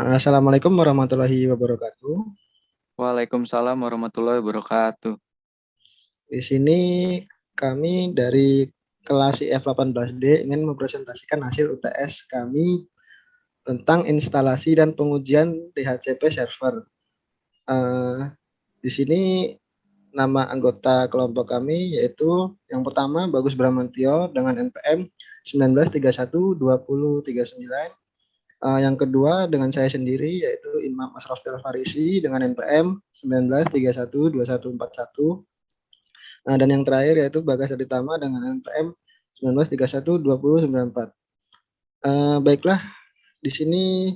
Assalamualaikum warahmatullahi wabarakatuh. Waalaikumsalam warahmatullahi wabarakatuh. Di sini kami dari kelas IF18D ingin mempresentasikan hasil UTS kami tentang instalasi dan pengujian DHCP server. Eh, di sini nama anggota kelompok kami yaitu yang pertama Bagus Bramantio dengan NPM 19312039. Yang kedua dengan saya sendiri yaitu Imam Asraf Farisi dengan NPM 19312141. Dan yang terakhir yaitu Bagas Aditama dengan NPM 19312094. Baiklah, di sini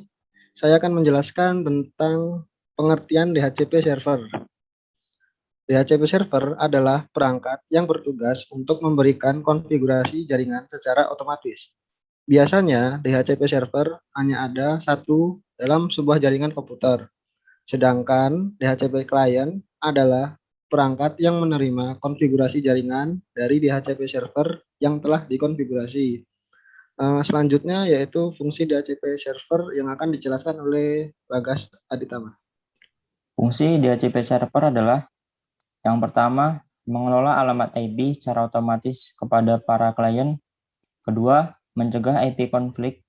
saya akan menjelaskan tentang pengertian DHCP server. DHCP server adalah perangkat yang bertugas untuk memberikan konfigurasi jaringan secara otomatis. Biasanya DHCP server hanya ada satu dalam sebuah jaringan komputer, sedangkan DHCP client adalah perangkat yang menerima konfigurasi jaringan dari DHCP server yang telah dikonfigurasi. Selanjutnya yaitu fungsi DHCP server yang akan dijelaskan oleh Bagas Aditama. Fungsi DHCP server adalah yang pertama, mengelola alamat IP secara otomatis kepada para klien. Kedua, mencegah IP konflik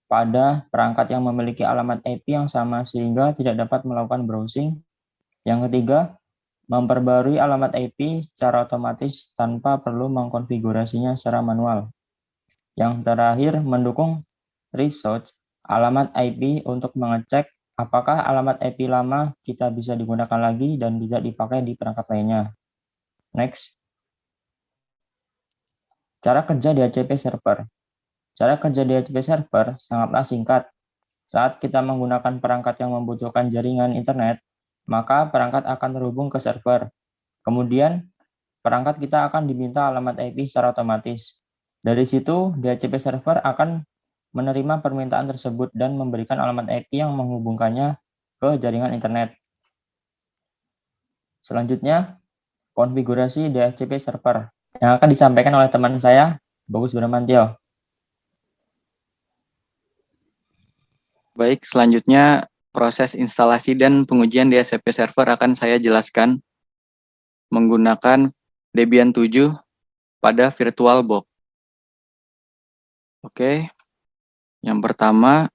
pada perangkat yang memiliki alamat IP yang sama sehingga tidak dapat melakukan browsing. Yang ketiga, memperbarui alamat IP secara otomatis tanpa perlu mengkonfigurasinya secara manual. Yang terakhir, mendukung research alamat IP untuk mengecek apakah alamat IP lama kita bisa digunakan lagi dan tidak dipakai di perangkat lainnya. Next. Cara kerja DHCP server. Cara kerja DHCP server sangatlah singkat. Saat kita menggunakan perangkat yang membutuhkan jaringan internet, maka perangkat akan terhubung ke server. Kemudian, perangkat kita akan diminta alamat IP secara otomatis. Dari situ, DHCP server akan menerima permintaan tersebut dan memberikan alamat IP yang menghubungkannya ke jaringan internet. Selanjutnya, konfigurasi DHCP server yang akan disampaikan oleh teman saya, Bagus Bramantio. Baik, selanjutnya proses instalasi dan pengujian DHCP server akan saya jelaskan menggunakan Debian 7 pada VirtualBox. Oke, yang pertama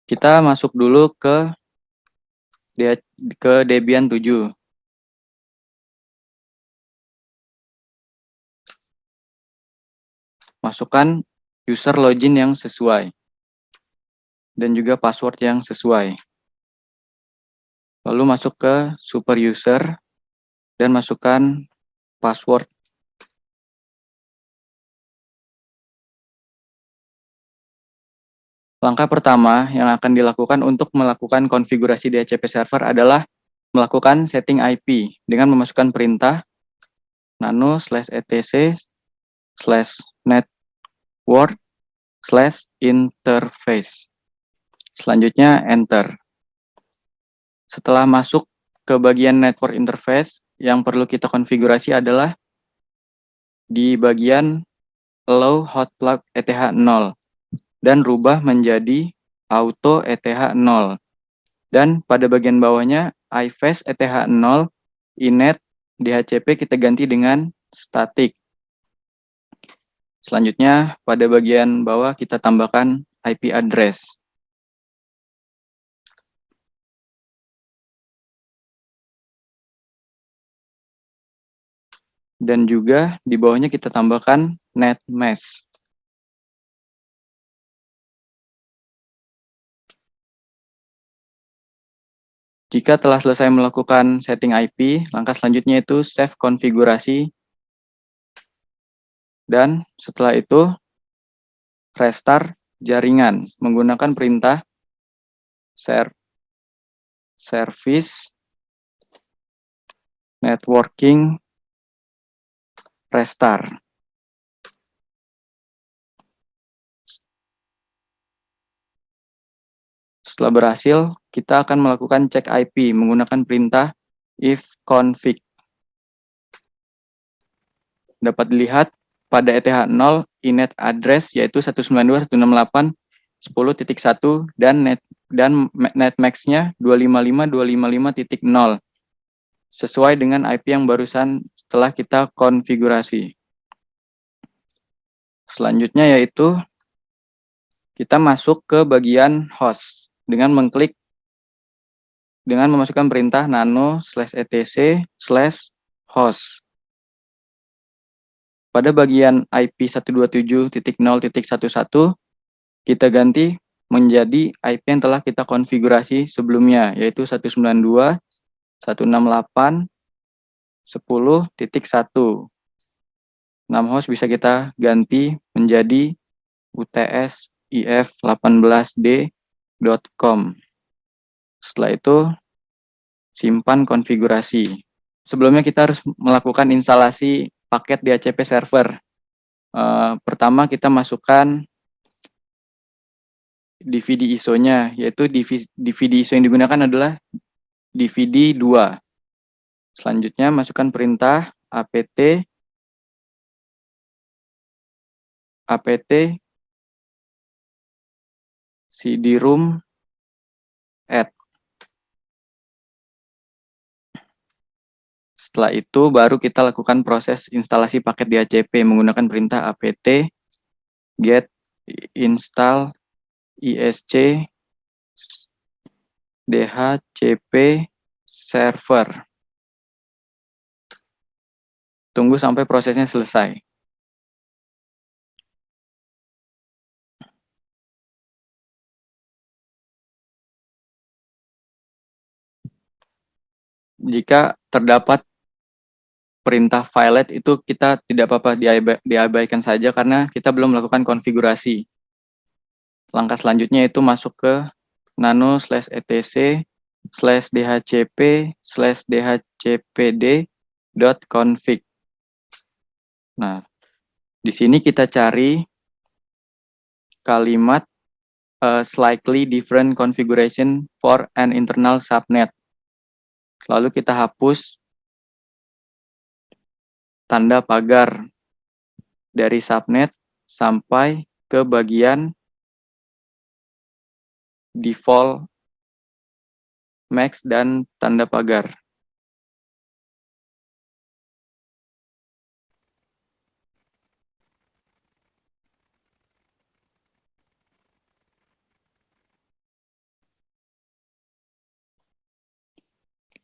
kita masuk dulu ke Debian 7. Masukkan user login yang sesuai dan juga password yang sesuai. Lalu masuk ke super user dan masukkan password. Langkah pertama yang akan dilakukan untuk melakukan konfigurasi DHCP server adalah melakukan setting IP dengan memasukkan perintah nano/etc/network/interface. Selanjutnya enter. Setelah masuk ke bagian network interface, yang perlu kita konfigurasi adalah di bagian allow hotplug ETH0 dan rubah menjadi auto ETH0. Dan pada bagian bawahnya iFast ETH0 inet DHCP kita ganti dengan static. Selanjutnya pada bagian bawah kita tambahkan IP address. Dan juga di bawahnya kita tambahkan net mesh. Jika telah selesai melakukan setting IP, langkah selanjutnya itu save konfigurasi. Dan setelah itu restart jaringan menggunakan perintah service networking restart. Setelah berhasil, kita akan melakukan cek IP menggunakan perintah ifconfig. Dapat dilihat pada ETH0 inet address yaitu 192.168.10.1 dan dan netmax-nya 255.255.0 sesuai dengan IP yang barusan setelah kita konfigurasi. Selanjutnya yaitu kita masuk ke bagian host dengan memasukkan perintah nano/etc/host. Pada bagian IP 127.0.11 kita ganti menjadi IP yang telah kita konfigurasi sebelumnya, yaitu 192.168.10.1. 6 host bisa kita ganti menjadi utsif18d.com. Setelah itu simpan konfigurasi. Sebelumnya kita harus melakukan instalasi paket DHCP server. Pertama kita masukkan DVD ISO-nya, yaitu DVD ISO yang digunakan adalah DVD 2. Selanjutnya masukkan perintah apt cd-room add. Setelah itu baru kita lakukan proses instalasi paket DHCP menggunakan perintah apt get install isc dhcp server. Tunggu sampai prosesnya selesai. Jika terdapat perintah filelet itu kita tidak apa-apa diabaikan saja karena kita belum melakukan konfigurasi. Langkah selanjutnya itu masuk ke nano/etc/dhcp/dhcpd.config. Nah, di sini kita cari kalimat slightly different configuration for an internal subnet. Lalu kita hapus tanda pagar dari subnet sampai ke bagian default max dan tanda pagar.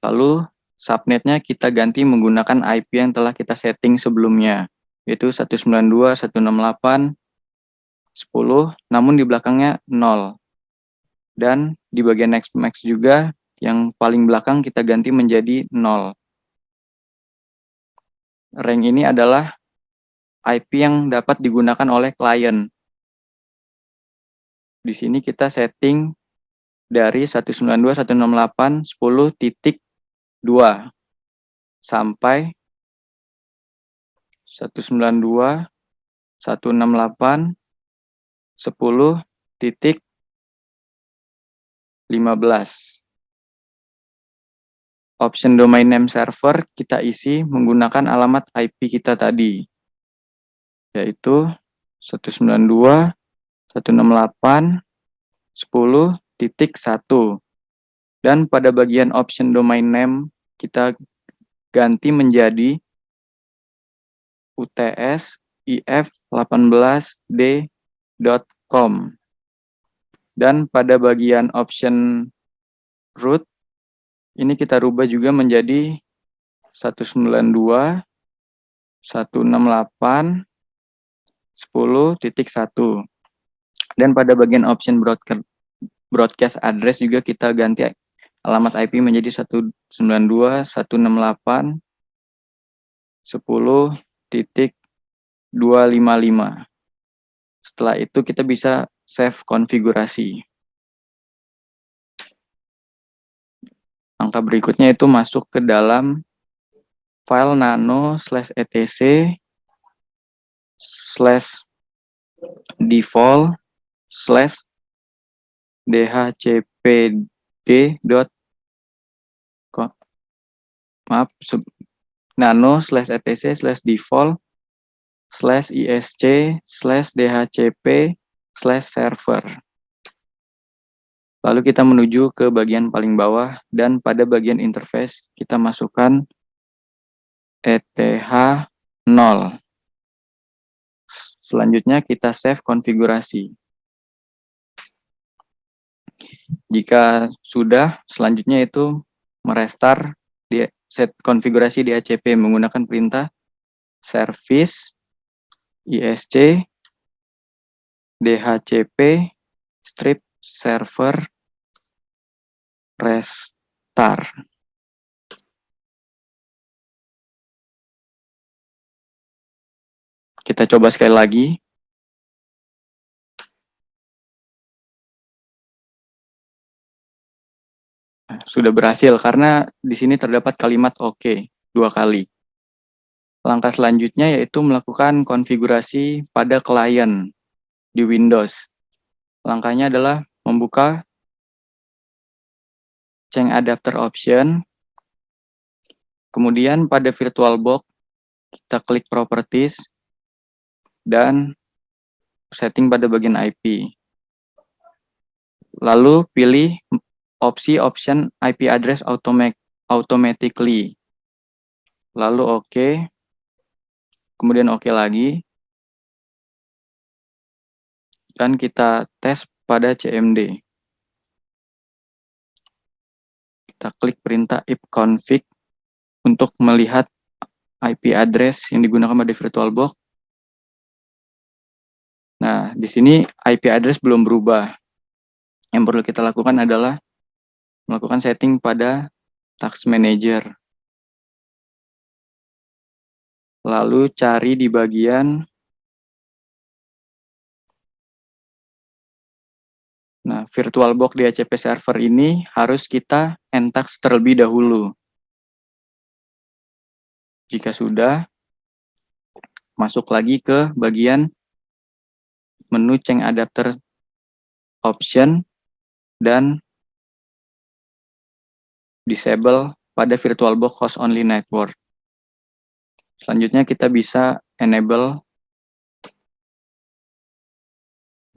Lalu subnetnya kita ganti menggunakan IP yang telah kita setting sebelumnya, yaitu 192.168.10, namun di belakangnya 0. Dan di bagian next max juga, yang paling belakang kita ganti menjadi 0. Rank ini adalah IP yang dapat digunakan oleh klien. Di sini kita setting dari 192.168.10.2 sampai 192.168.10.15. Option domain name server kita isi menggunakan alamat IP kita tadi, yaitu 192.168.10.1. Dan pada bagian option domain name kita ganti menjadi utsif18d.com. Dan pada bagian option root ini kita rubah juga menjadi 192.168.10.1. Dan pada bagian option broadcast address juga kita ganti alamat IP menjadi 192.168.10.255. Setelah itu kita bisa save konfigurasi. Langkah berikutnya itu masuk ke dalam file nano/etc/default/dhcpd. nano/etc/default/isc/dhcp/server. Lalu kita menuju ke bagian paling bawah dan pada bagian interface kita masukkan ETH0. Selanjutnya kita save konfigurasi. Jika sudah, selanjutnya itu merestart di set konfigurasi DHCP menggunakan perintah service isc dhcp strip server restart. Kita coba sekali lagi. Sudah berhasil karena di sini terdapat kalimat OK 2 kali. Langkah selanjutnya yaitu melakukan konfigurasi pada klien di Windows. Langkahnya adalah membuka change adapter option. Kemudian pada VirtualBox kita klik properties dan setting pada bagian IP. Lalu pilih option IP address automatically. Lalu OK. Kemudian OK lagi. Dan kita tes pada CMD. Kita klik perintah ipconfig untuk melihat IP address yang digunakan pada VirtualBox. Nah, di sini IP address belum berubah. Yang perlu kita lakukan adalah melakukan setting pada task manager. Lalu cari di bagian VirtualBox DHCP server ini harus kita entax terlebih dahulu. Jika sudah, masuk lagi ke bagian menu change adapter option dan disable pada VirtualBox host only network. Selanjutnya kita bisa enable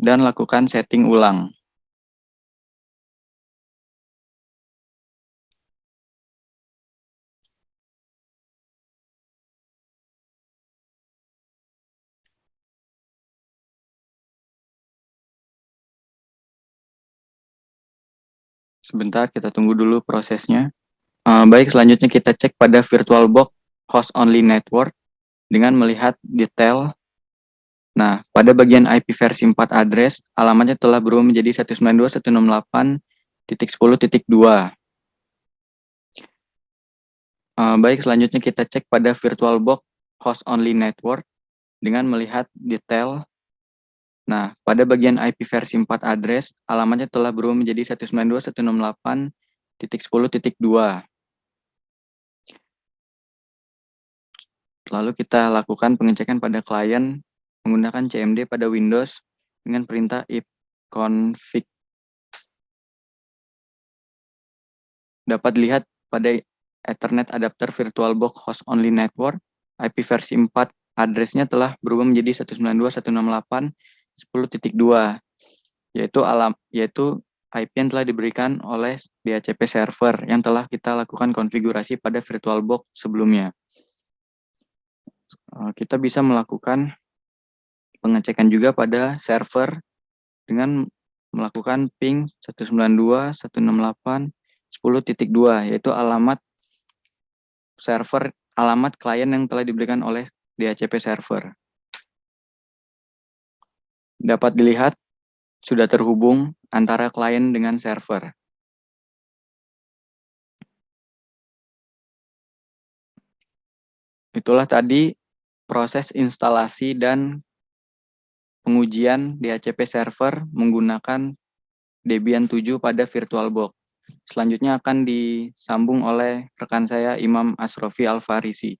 dan lakukan setting ulang. Sebentar, kita tunggu dulu prosesnya. Baik, selanjutnya kita cek pada VirtualBox host only network dengan melihat detail. Nah, pada bagian IP versi 4 address, alamatnya telah berubah menjadi 192.168.10.2. Baik, selanjutnya kita cek pada VirtualBox host only network dengan melihat detail. Nah, pada bagian IP versi 4 address, alamatnya telah berubah menjadi 192.168.10.2. Lalu kita lakukan pengecekan pada klien menggunakan CMD pada Windows dengan perintah ipconfig. Dapat dilihat pada Ethernet adapter VirtualBox host only network, IP versi 4 address-nya telah berubah menjadi 192.168.10.2, yaitu IP yang telah diberikan oleh DHCP server yang telah kita lakukan konfigurasi pada VirtualBox sebelumnya. Kita bisa melakukan pengecekan juga pada server dengan melakukan ping 192.168.10.2, yaitu alamat klien yang telah diberikan oleh DHCP server. Dapat dilihat sudah terhubung antara klien dengan server. Itulah tadi proses instalasi dan pengujian DHCP server menggunakan Debian 7 pada VirtualBox. Selanjutnya akan disambung oleh rekan saya Imam Asrofi Al-Farisi.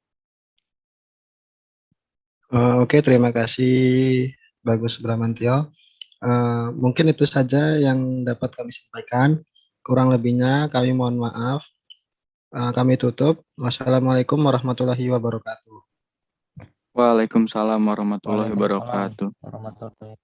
Oke, terima kasih Bagus Bramantio. Mungkin itu saja yang dapat kami sampaikan. Kurang lebihnya kami mohon maaf. Kami tutup. Wassalamualaikum warahmatullahi wabarakatuh. Waalaikumsalam warahmatullahi Waalaikumsalam wabarakatuh. warahmatullahi